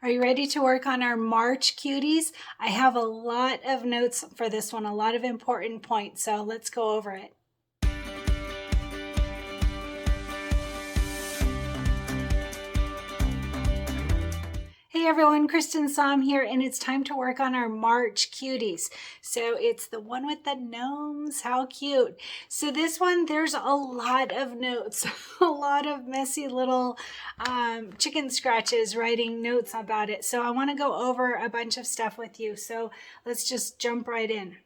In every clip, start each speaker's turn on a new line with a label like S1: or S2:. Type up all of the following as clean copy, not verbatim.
S1: Are you ready to work on our March cuties? I have a lot of notes for this one, a lot of important points, so let's go over it. Hey everyone, Cristin here, and it's time to work on our March cuties. So it's the one with the gnomes. How cute. So this one, there's a lot of notes, a lot of messy little chicken scratches writing notes about it. So I want to go over a bunch of stuff with you. So let's just jump right in.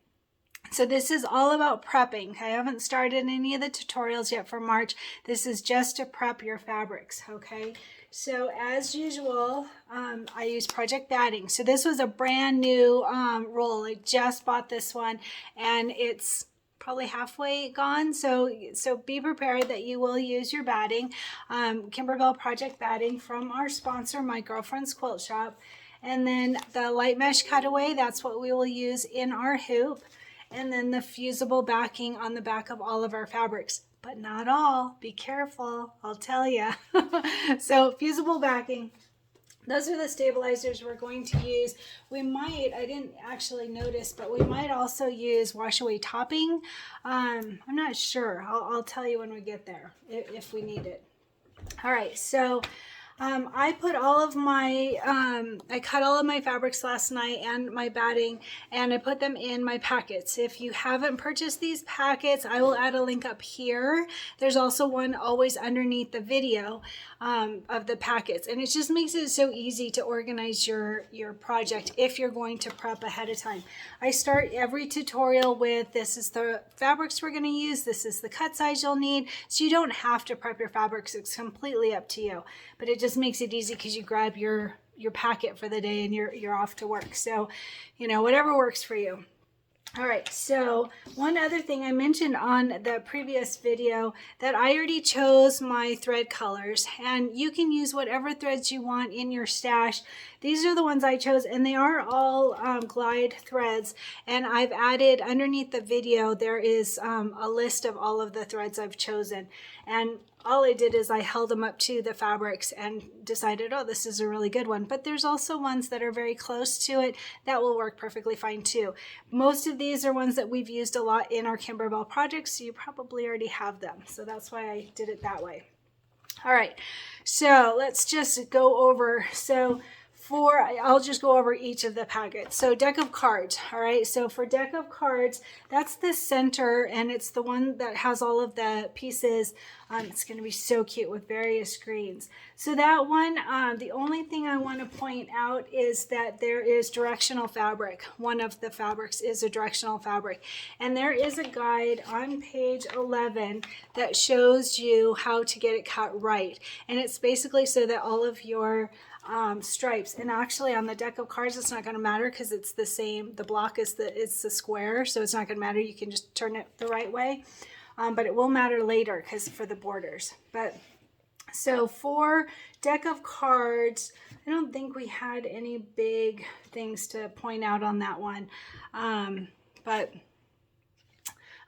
S1: So this is all about prepping. I haven't started any of the tutorials yet for March. This is just to prep your fabrics, okay? So as usual, I use project batting. So this was a brand new roll. I just bought this one and it's probably halfway gone. So be prepared that you will use your batting. Kimberbell project batting from our sponsor, My Girlfriend's Quilt Shop. And then the light mesh cutaway, that's what we will use in our hoop. And then the fusible backing on the back of all of our fabrics, but not all. Be careful, I'll tell you. So fusible backing, those are the stabilizers we're going to use. We might, I didn't actually notice, but we might also use wash away topping. I'm not sure. I'll tell you when we get there if we need it. All right, so I put all of my, I cut all of my fabrics last night and my batting, and I put them in my packets. If you haven't purchased these packets, I will add a link up here. There's also one always underneath the video of the packets, and it just makes it so easy to organize your project if you're going to prep ahead of time. I start every tutorial with, this is the fabrics we're going to use, this is the cut size you'll need, so you don't have to prep your fabrics. It's completely up to you, but it just makes it easy because you grab your packet for the day and you're off to work. So, you know, whatever works for you. All right, so one other thing I mentioned on the previous video that I already chose my thread colors, and you can use whatever threads you want in your stash. These are the ones I chose, and they are all glide threads, and I've added underneath the video, there is a list of all of the threads I've chosen, and all I did is I held them up to the fabrics and decided, oh, this is a really good one. But there's also ones that are very close to it that will work perfectly fine too. Most of these are ones that we've used a lot in our Kimberbell projects, so you probably already have them. So that's why I did it that way. All right, so let's just go over. So I'll just go over each of the packets. So deck of cards, all right? So for deck of cards, that's the center, and it's the one that has all of the pieces. It's gonna be so cute with various greens. So that one, the only thing I wanna point out is that there is directional fabric. One of the fabrics is a directional fabric. And there is a guide on page 11 that shows you how to get it cut right. And it's basically so that all of your stripes, and actually on the deck of cards it's not going to matter because it's the same, the block is it's the square, so it's not going to matter. You can just turn it the right way, but it will matter later because for the borders. But so for deck of cards, I don't think we had any big things to point out on that one, but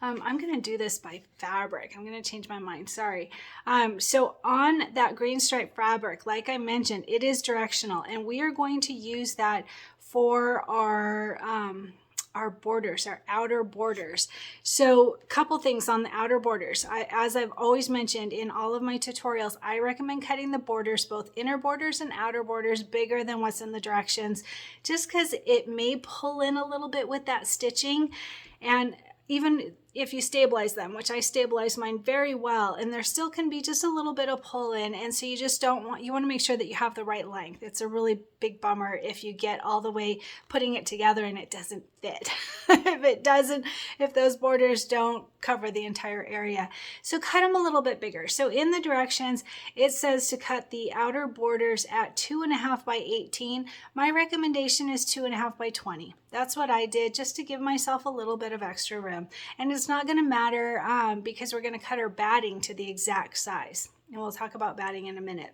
S1: I'm going to do this by fabric. I'm going to change my mind. Sorry. So on that green stripe fabric, like I mentioned, it is directional, and we are going to use that for our borders, our outer borders. So a couple things on the outer borders. As I've always mentioned in all of my tutorials, I recommend cutting the borders, both inner borders and outer borders, bigger than what's in the directions, just because it may pull in a little bit with that stitching. And even if you stabilize them, which I stabilize mine very well, and there still can be just a little bit of pull in, and so you just don't want, you want to make sure that you have the right length. It's a really big bummer if you get all the way putting it together and it doesn't fit. If those borders don't cover the entire area. So cut them a little bit bigger. So in the directions, it says to cut the outer borders at 2.5 by 18. My recommendation is 2.5 by 20. That's what I did, just to give myself a little bit of extra room. And it's not going to matter because we're going to cut our batting to the exact size. And we'll talk about batting in a minute.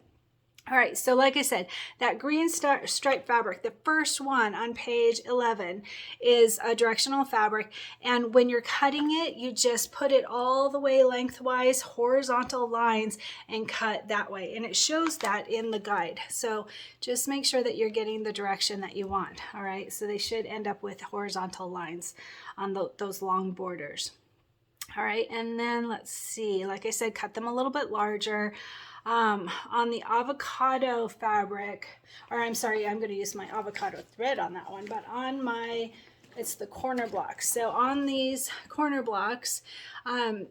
S1: All right, so like I said, that green stripe fabric, the first one on page 11 is a directional fabric. And when you're cutting it, you just put it all the way lengthwise, horizontal lines, and cut that way. And it shows that in the guide. So just make sure that you're getting the direction that you want. All right, so they should end up with horizontal lines on those long borders. All right, and then let's see, like I said, cut them a little bit larger. On the avocado fabric, or I'm sorry, I'm going to use my avocado thread on that one, but on my, it's the corner blocks. So on these corner blocks,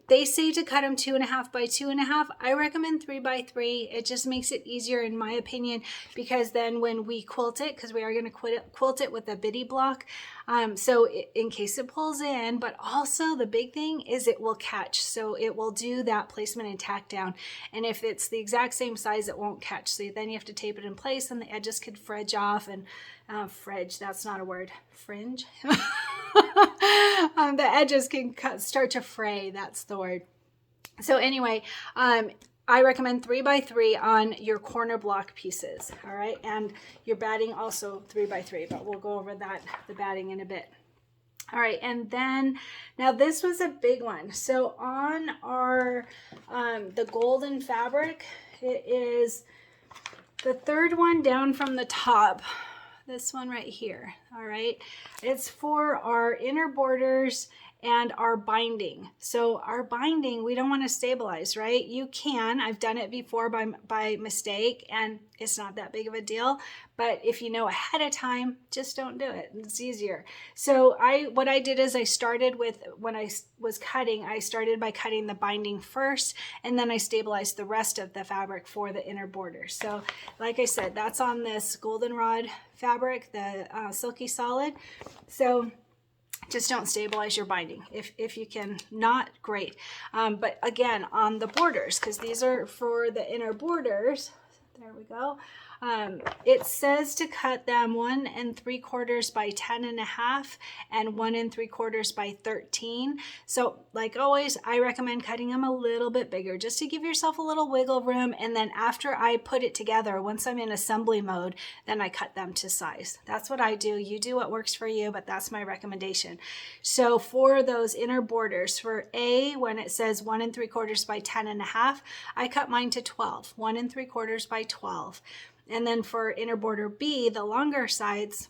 S1: they say to cut them 2.5 by 2.5. I recommend 3 by 3. It just makes it easier in my opinion, because then when we quilt it, because we are going to quilt it with a bitty block, so in case it pulls in, but also the big thing is it will catch. So it will do that placement and tack down. And if it's the exact same size, it won't catch. So then you have to tape it in place and the edges could fridge off and fridge, that's not a word, fringe. The edges can start to fray, that's the word. So anyway, I recommend 3 by 3 on your corner block pieces, all right? And your batting also 3 by 3, but we'll go over that, the batting, in a bit. All right, and then, now this was a big one. So on our, the golden fabric, it is the third one down from the top, this one right here, all right? It's for our inner borders and our binding. So our binding, we don't want to stabilize, right? You can, I've done it before by mistake, and it's not that big of a deal, but if you know ahead of time, just don't do it. It's easier. So what I did is I started with, when I was cutting, I started by cutting the binding first, and then I stabilized the rest of the fabric for the inner border. So like I said, that's on this goldenrod fabric, the silky solid. So just don't stabilize your binding. If you can not, great. But again, on the borders, because these are for the inner borders, there we go. It says to cut them 1 3/4 by 10.5 and 1 3/4 by 13. So like always, I recommend cutting them a little bit bigger just to give yourself a little wiggle room. And then after I put it together, once I'm in assembly mode, then I cut them to size. That's what I do. You do what works for you, but that's my recommendation. So for those inner borders, for A, when it says 1 3/4 by 10.5, I cut mine to 12, 1 3/4 by 12. And then for inner border B, the longer sides,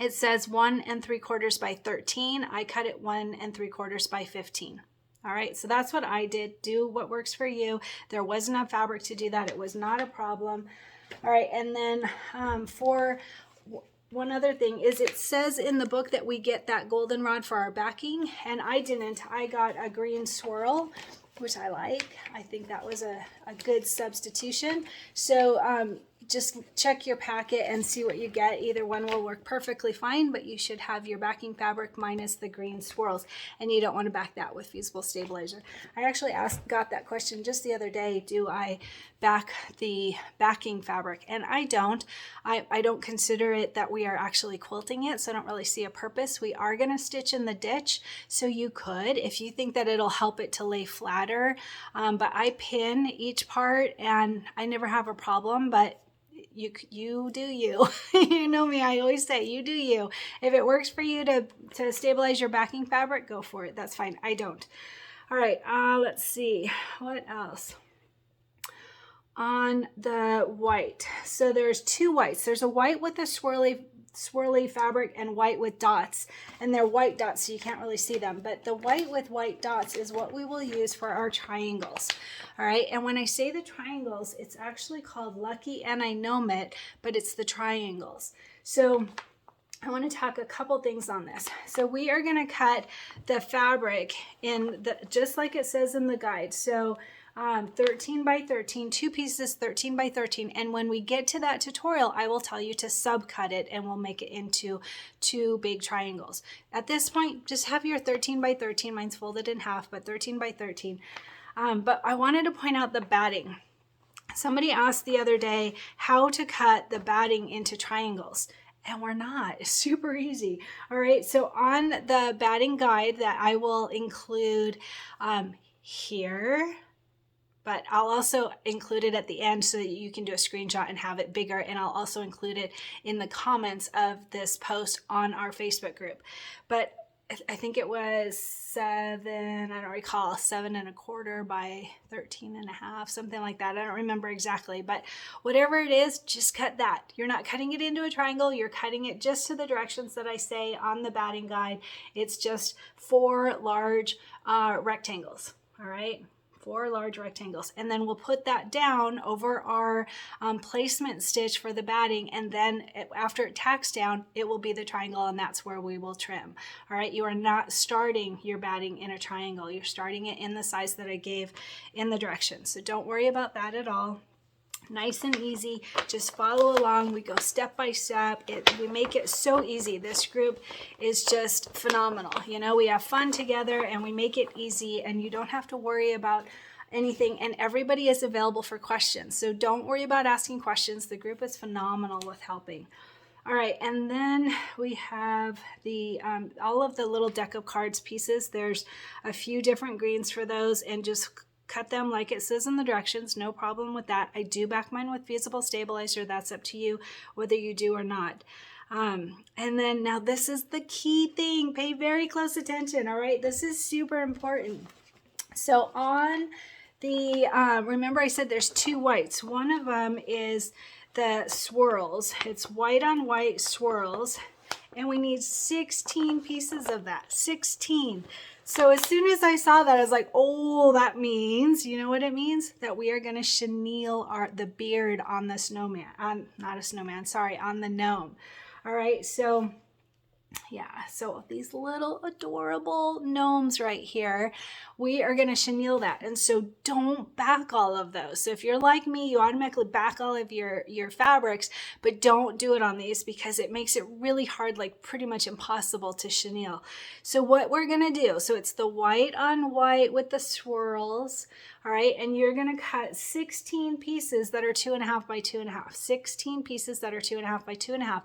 S1: it says 1 3/4 by 13. I cut it 1 3/4 by 15. All right, so that's what I did. Do what works for you. There was enough fabric to do that. It was not a problem. All right, and then for one other thing is, it says in the book that we get that goldenrod for our backing, and I didn't. I got a green swirl, which I like. I think that was a good substitution. So just check your packet and see what you get. Either one will work perfectly fine, but you should have your backing fabric minus the green swirls, and you don't want to back that with Fusible Stabilizer. I actually got that question just the other day, do I back the backing fabric? And I don't. I don't consider it that we are actually quilting it, so I don't really see a purpose. We are going to stitch in the ditch, so you could, if you think that it'll help it to lay flatter, but I pin each part and I never have a problem. But you do you. You know me, I always say, you do you. If it works for you to stabilize your backing fabric, go for it. That's fine. I don't. All right, let's see. What else? On the white. So there's 2 whites. There's a white with a swirly fabric and white with dots, and they're white dots, so you can't really see them, but the white with white dots is what we will use for our triangles. All right, and when I say the triangles, it's actually called Lucky, and I gnome it, but it's the triangles. So I want to talk a couple things on this. So we are going to cut the fabric in just like it says in the guide. So 13 by 13, 2 pieces, 13 by 13. And when we get to that tutorial, I will tell you to subcut it, and we'll make it into 2 big triangles. At this point, just have your 13 by 13. Mine's folded in half, but 13 by 13. But I wanted to point out the batting. Somebody asked the other day how to cut the batting into triangles. And we're not. It's super easy. All right, so on the batting guide that I will include here, but I'll also include it at the end so that you can do a screenshot and have it bigger. And I'll also include it in the comments of this post on our Facebook group. But I think it was 7, I don't recall, 7¼ by 13½, something like that. I don't remember exactly, but whatever it is, just cut that. You're not cutting it into a triangle. You're cutting it just to the directions that I say on the batting guide. It's just 4 large rectangles. All right. 4 large rectangles, and then we'll put that down over our placement stitch for the batting, and then after it tacks down, it will be the triangle, and that's where we will trim. All right, you are not starting your batting in a triangle. You're starting it in the size that I gave in the directions, so don't worry about that at all. Nice and easy, just follow along. We go step by step. We make it so easy. This group is just phenomenal. You know, we have fun together and we make it easy, and you don't have to worry about anything, and everybody is available for questions. So don't worry about asking questions. The group is phenomenal with helping. All right, and then we have the all of the little deck of cards pieces. There's a few different greens for those, and just cut them like it says in the directions. No problem with that. I do back mine with Fusible stabilizer. That's up to you whether you do or not. And then now this is the key thing. Pay very close attention. All right, this is super important. So on the remember I said there's 2 whites. One of them is the swirls. It's white on white swirls, and we need 16 pieces of that. 16. So as soon as I saw that, I was like, oh, that means, you know what it means? That we are going to chenille the beard on the snowman, not a snowman, sorry, on the gnome. All right, so yeah, so these little adorable gnomes right here, we are going to chenille that. And so don't back all of those. So if you're like me, you automatically back all of your fabrics, but don't do it on these because it makes it really hard, like pretty much impossible to chenille. So what we're going to do, so it's the white on white with the swirls, all right, and you're going to cut 16 pieces that are 2.5 by 2.5, 16 pieces that are 2.5 by 2.5,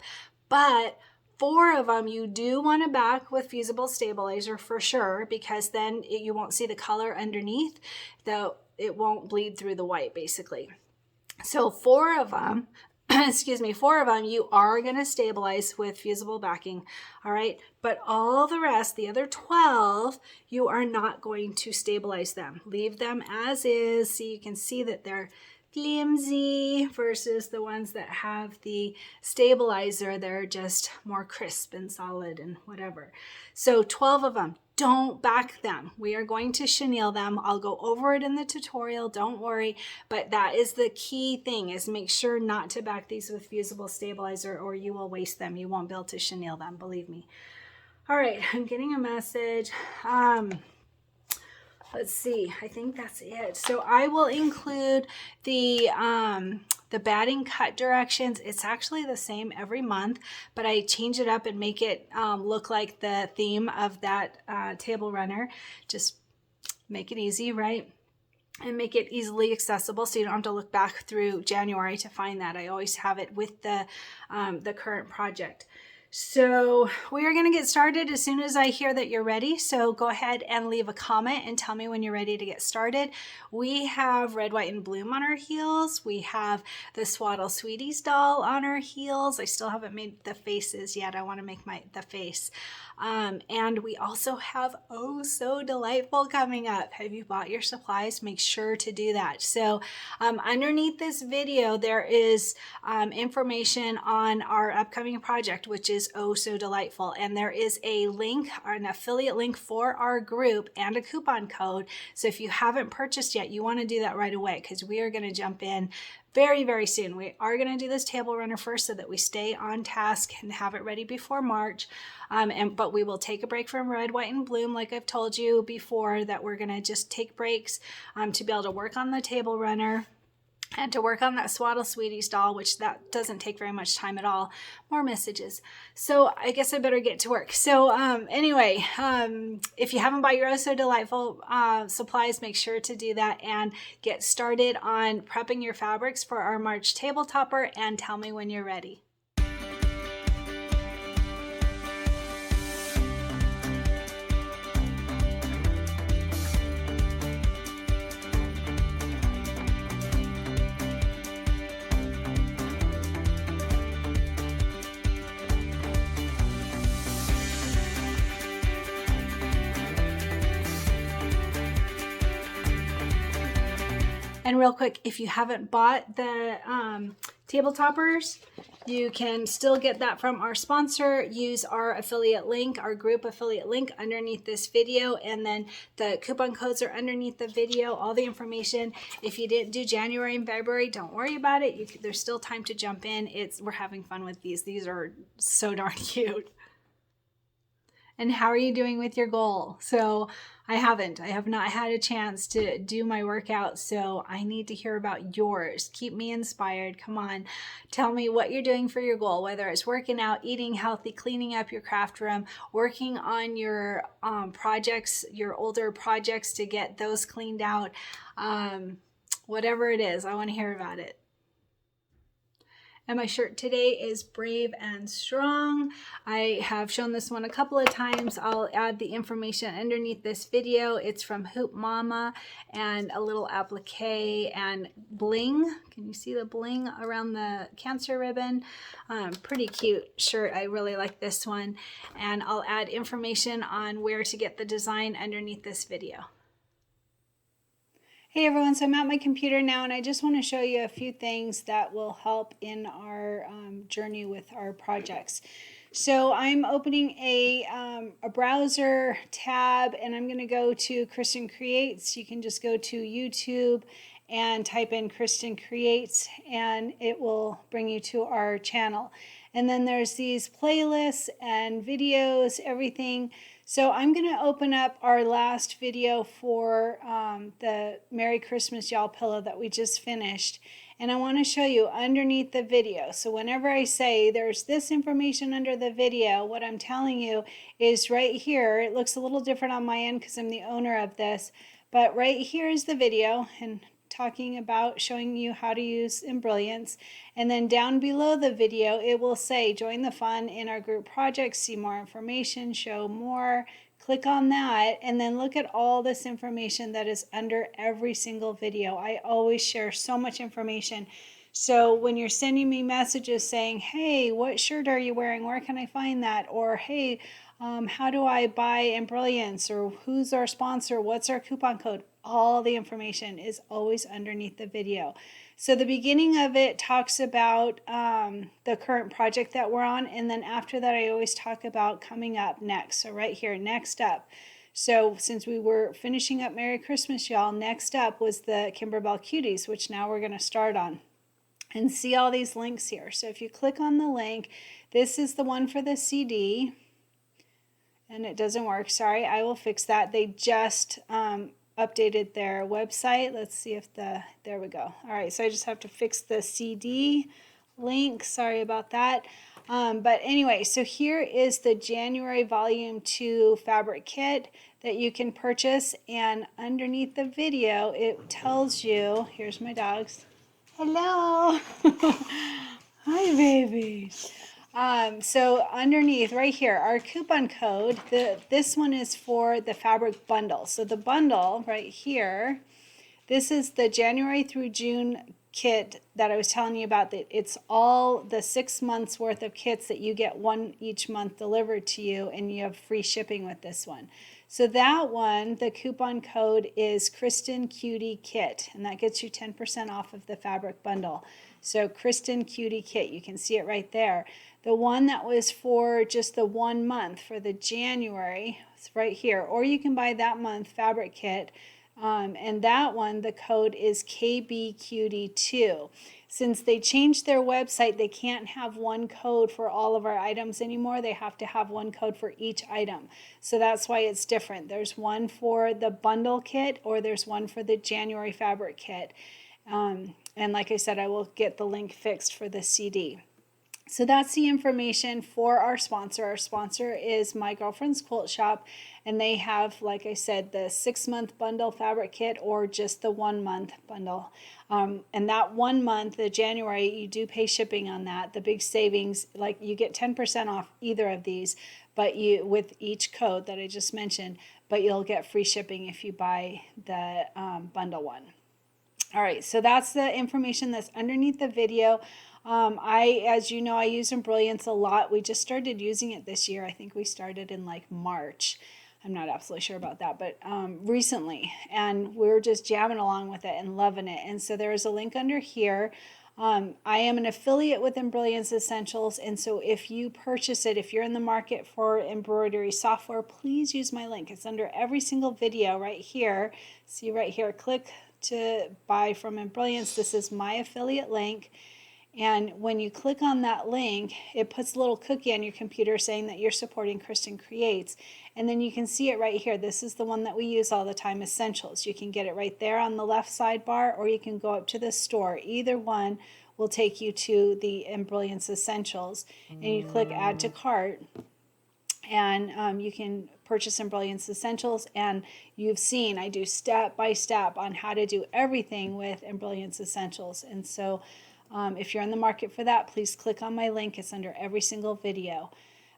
S1: but 4 of them you do want to back with Fusible stabilizer for sure, because then you won't see the color underneath, though it won't bleed through the white basically. So 4 of them, excuse me, 4 of them you are going to stabilize with Fusible backing, all right? But all the rest, the other 12, you are not going to stabilize them. Leave them as is so you can see that they're flimsy versus the ones that have the stabilizer. They're just more crisp and solid and whatever. So 12 of them, don't back them. We are going to chenille them. I'll go over it in the tutorial, don't worry, but that is the key thing, is make sure not to back these with Fusible stabilizer or you will waste them. You won't be able to chenille them, believe me. All right, I'm getting a message. Let's see, I think that's it. So I will include the batting cut directions. It's actually the same every month, but I change it up and make it look like the theme of that table runner. Just make it easy, right? And make it easily accessible so you don't have to look back through January to find that. I always have it with the current project. So we are going to get started as soon as I hear that you're ready. So go ahead and leave a comment and tell me when you're ready to get started. We have Red, White, and Bloom on our heels. We have the Swaddle Sweeties doll on our heels. I still haven't made the faces yet. I want to make the face. And we also have Oh So Delightful coming up. Have you bought your supplies? Make sure to do that. So underneath this video, there is information on our upcoming project, which is Oh So Delightful. And there is a link, or an affiliate link for our group and a coupon code. So if you haven't purchased yet, you want to do that right away, because we are going to jump in very, very soon. We are going to do this table runner first so that we stay on task and have it ready before March. But we will take a break from Red, White, and Bloom, like I've told you before, that we're going to just take breaks to be able to work on the table runner and to work on that Swaddle Sweeties doll, which that doesn't take very much time at all. More messages. So I guess I better get to work. So anyway, if you haven't bought your Oh So Delightful supplies, make sure to do that and get started on prepping your fabrics for our March table topper, and tell me when you're ready. And real quick, if you haven't bought the table toppers, you can still get that from our sponsor. Use our affiliate link, our group affiliate link underneath this video, and then the coupon codes are underneath the video, all the information. If you didn't do January and February, don't worry about it. There's still time to jump in. We're having fun with these. These are so darn cute. And how are you doing with your goal? So I have not had a chance to do my workout, so I need to hear about yours. Keep me inspired. Come on, tell me what you're doing for your goal, whether it's working out, eating healthy, cleaning up your craft room, working on your projects, your older projects to get those cleaned out. Whatever it is, I want to hear about it. And my shirt today is Brave and Strong. I have shown this one a couple of times. I'll add the information underneath this video. It's from Hoop Mama, and a little applique and bling. Can you see the bling around the cancer ribbon? Pretty cute shirt. I really like this one. And I'll add information on where to get the design underneath this video. Hey everyone, so I'm at my computer now, and I just want to show you a few things that will help in our journey with our projects. So I'm opening a browser tab, and I'm going to go to Cristin Creates. You can just go to YouTube and type in Cristin Creates, and it will bring you to our channel. And then there's these playlists and videos, everything. So I'm going to open up our last video for the Merry Christmas Y'all pillow that we just finished. And I want to show you underneath the video. So whenever I say there's this information under the video, what I'm telling you is right here. It looks a little different on my end because I'm the owner of this. But right here is the video, and talking about showing you how to use Embrilliance. And then down below the video, it will say join the fun in our group projects, see more information, show more. Click on that, and then look at all this information that is under every single video. I always share so much information. So when you're sending me messages saying, hey, what shirt are you wearing? Where can I find that? Or hey, how do I buy Embrilliance? Or who's our sponsor? What's our coupon code? All the information is always underneath the video. So the beginning of it talks about the current project that we're on, and then after that I always talk about coming up next. So right here, next up. So since we were finishing up Merry Christmas Y'all, next up was the Kimberbell Cuties, which now we're going to start on. And see all these links here. So if you click on the link, this is the one for the CD, and it doesn't work. Sorry, I will fix that. They just updated their website. Let's see if there we go. All right, so I just have to fix the CD link. Sorry about that. But anyway, so here is the January Volume 2 Fabric Kit that you can purchase, and underneath the video it tells you, here's my dogs. Hello. Hi babies. So underneath right here, our coupon code, this one is for the fabric bundle. So the bundle right here, this is the January through June kit that I was telling you about. That it's all the 6 months worth of kits that you get one each month delivered to you, and you have free shipping with this one. So that one, the coupon code is Cristin Cutie Kit, and that gets you 10% off of the fabric bundle. So Cristin Cutie Kit, you can see it right there. The one that was for just the 1 month for the January, it's right here. Or you can buy that month fabric kit, and that one, the code is KBCutie2. Since they changed their website, they can't have one code for all of our items anymore. They have to have one code for each item. So that's why it's different. There's one for the bundle kit, or there's one for the January fabric kit. And like I said, I will get the link fixed for the CD. So that's the information for our sponsor. Our sponsor is My Girlfriend's Quilt Shop, and they have, like I said, the 6-month bundle fabric kit or just the 1 month bundle. And that 1 month, the January, you do pay shipping on that. The big savings, like you get 10% off either of these, but you with each code that I just mentioned, but you'll get free shipping if you buy the bundle one. All right, so that's the information that's underneath the video. As you know, I use Embrilliance a lot. We just started using it this year. I think we started in like March. I'm not absolutely sure about that, but recently, and we're just jamming along with it and loving it. And so there is a link under here. I am an affiliate with Embrilliance Essentials, and so if you purchase it, if you're in the market for embroidery software, please use my link. It's under every single video right here. See right here, click to buy from Embrilliance. This is my affiliate link. And when you click on that link, it puts a little cookie on your computer saying that you're supporting Cristin Creates. And then you can see it right here. This is the one that we use all the time, Essentials. You can get it right there on the left sidebar, or you can go up to the store. Either one will take you to the Embrilliance Essentials. And you click Add to Cart, and you can purchase Embrilliance Essentials. And you've seen I do step by step on how to do everything with Embrilliance Essentials. And so if you're in the market for that, please click on my link. It's under every single video.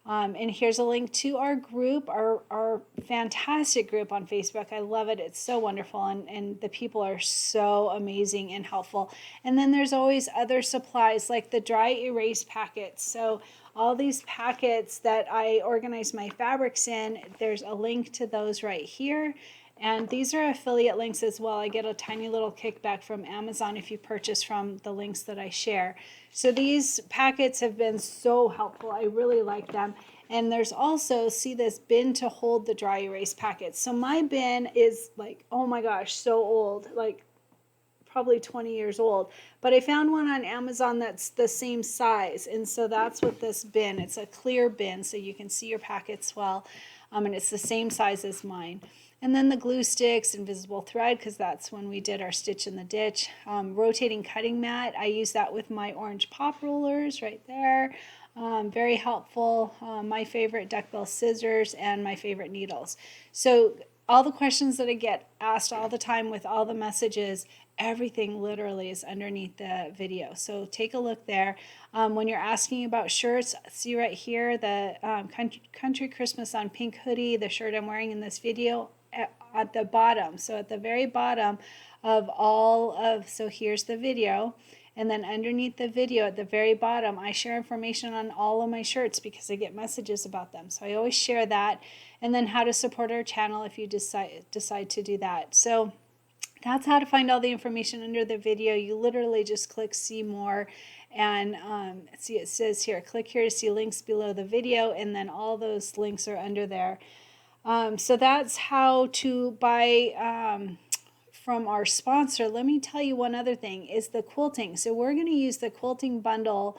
S1: And here's a link to our group, our fantastic group on Facebook. I love it. It's so wonderful, and the people are so amazing and helpful. And then there's always other supplies like the dry erase packets. So all these packets that I organize my fabrics in, there's a link to those right here. And these are affiliate links as well. I get a tiny little kickback from Amazon if you purchase from the links that I share. So these packets have been so helpful. I really like them. And there's also, see this bin to hold the dry erase packets. So my bin is like, oh my gosh, so old, like probably 20 years old. But I found one on Amazon that's the same size. And so that's what this bin, it's a clear bin so you can see your packets well. And it's the same size as mine. And then the glue sticks, invisible thread, because that's when we did our stitch in the ditch. Rotating cutting mat, I use that with my orange pop rollers right there. Very helpful. My favorite duckbill scissors and my favorite needles. So all the questions that I get asked all the time with all the messages, everything literally is underneath the video. So take a look there. When you're asking about shirts, see right here the Country Christmas on Pink hoodie, the shirt I'm wearing in this video, at the bottom. So at the very bottom of all of, so here's the video, and then underneath the video at the very bottom, I share information on all of my shirts because I get messages about them. So I always share that, and then how to support our channel if you decide to do that. So that's how to find all the information under the video. You literally just click see more, and see it says here, click here to see links below the video, and then all those links are under there. So that's how to buy from our sponsor. Let me tell you one other thing is the quilting. So we're going to use the quilting bundle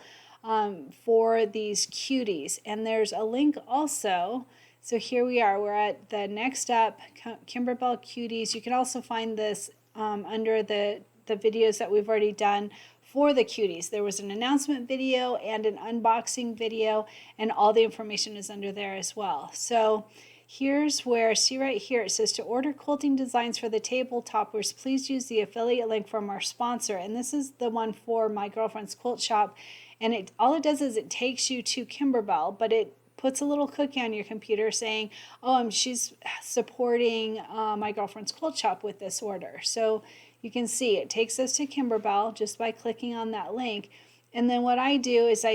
S1: for these cuties, and there's a link also. So here we are. We're at the next up, Kimberbell Cuties. You can also find this under the videos that we've already done for the cuties. There was an announcement video and an unboxing video, and all the information is under there as well. So here's where, see right here, it says to order quilting designs for the tabletoppers, please use the affiliate link from our sponsor. And this is the one for my girlfriend's quilt shop. And all it does is it takes you to Kimberbell, but it puts a little cookie on your computer saying, oh, she's supporting my girlfriend's quilt shop with this order. So you can see it takes us to Kimberbell just by clicking on that link. And then what I do is I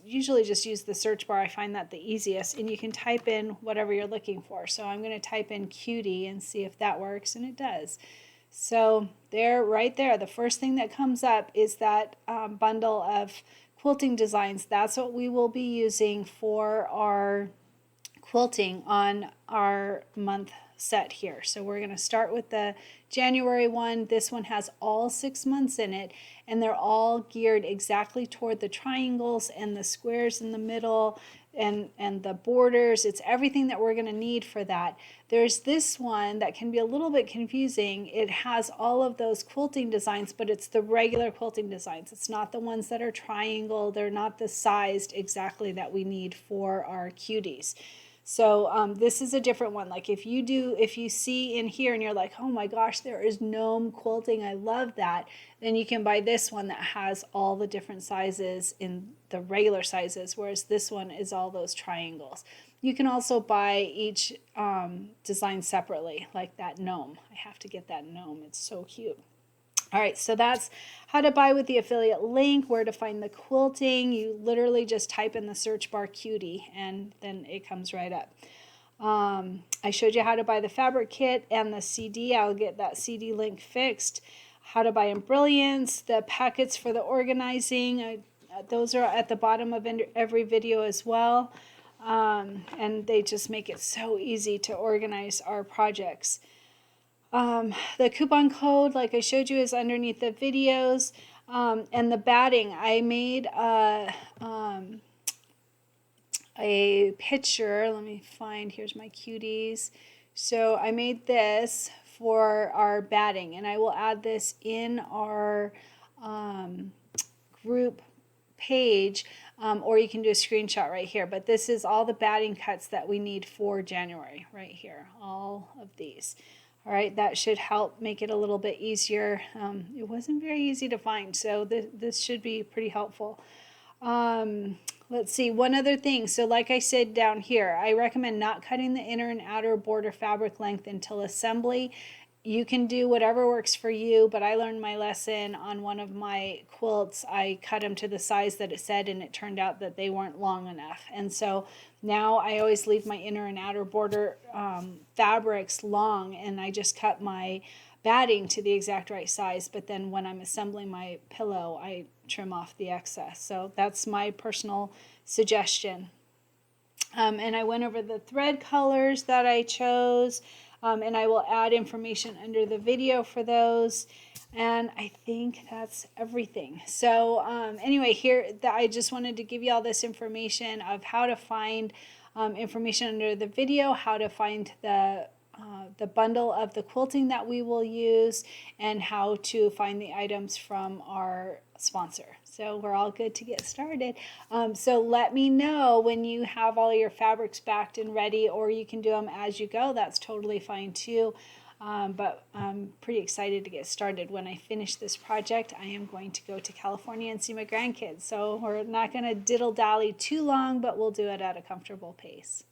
S1: usually just use the search bar. I find that the easiest, and you can type in whatever you're looking for. So I'm going to type in cutie and see if that works, and it does. So there, right there, the first thing that comes up is that bundle of quilting designs. That's what we will be using for our quilting on our month set here. So we're going to start with the January one. This one has all 6 months in it, and they're all geared exactly toward the triangles and the squares in the middle and the borders. It's everything that we're going to need for that. There's this one that can be a little bit confusing. It has all of those quilting designs, but it's the regular quilting designs. It's not the ones that are triangle. They're not the sized exactly that we need for our cuties. So this is a different one. Like if you see in here and you're like, oh my gosh, there is gnome quilting, I love that, then you can buy this one that has all the different sizes in the regular sizes, whereas this one is all those triangles. You can also buy each design separately, like that gnome. I have to get that gnome. It's so cute. All right, so that's how to buy with the affiliate link, where to find the quilting. You literally just type in the search bar cutie, and then it comes right up. I showed you how to buy the fabric kit and the CD. I'll get that CD link fixed. How to buy embrilliants, the packets for the organizing. Those are at the bottom of every video as well. And they just make it so easy to organize our projects. The coupon code, like I showed you, is underneath the videos. And the batting, I made a picture. Let me find, here's my Cuties. So I made this for our batting, and I will add this in our group page, or you can do a screenshot right here. But this is all the batting cuts that we need for January right here, all of these. All right, that should help make it a little bit easier. It wasn't very easy to find, so this should be pretty helpful. Let's see, one other thing. So like I said down here, I recommend not cutting the inner and outer border fabric length until assembly. You can do whatever works for you, but I learned my lesson on one of my quilts. I cut them to the size that it said, and it turned out that they weren't long enough. And so now I always leave my inner and outer border fabrics long, and I just cut my batting to the exact right size, but then when I'm assembling my pillow, I trim off the excess. So that's my personal suggestion. And I went over the thread colors that I chose, and I will add information under the video for those. And I think that's everything. So anyway, here I just wanted to give you all this information of how to find information under the video, how to find the bundle of the quilting that we will use, and how to find the items from our sponsor. So we're all good to get started. So let me know when you have all your fabrics backed and ready, or you can do them as you go. That's totally fine too. But I'm pretty excited to get started. When I finish this project, I am going to go to California and see my grandkids. So we're not going to diddle-dally too long, but we'll do it at a comfortable pace.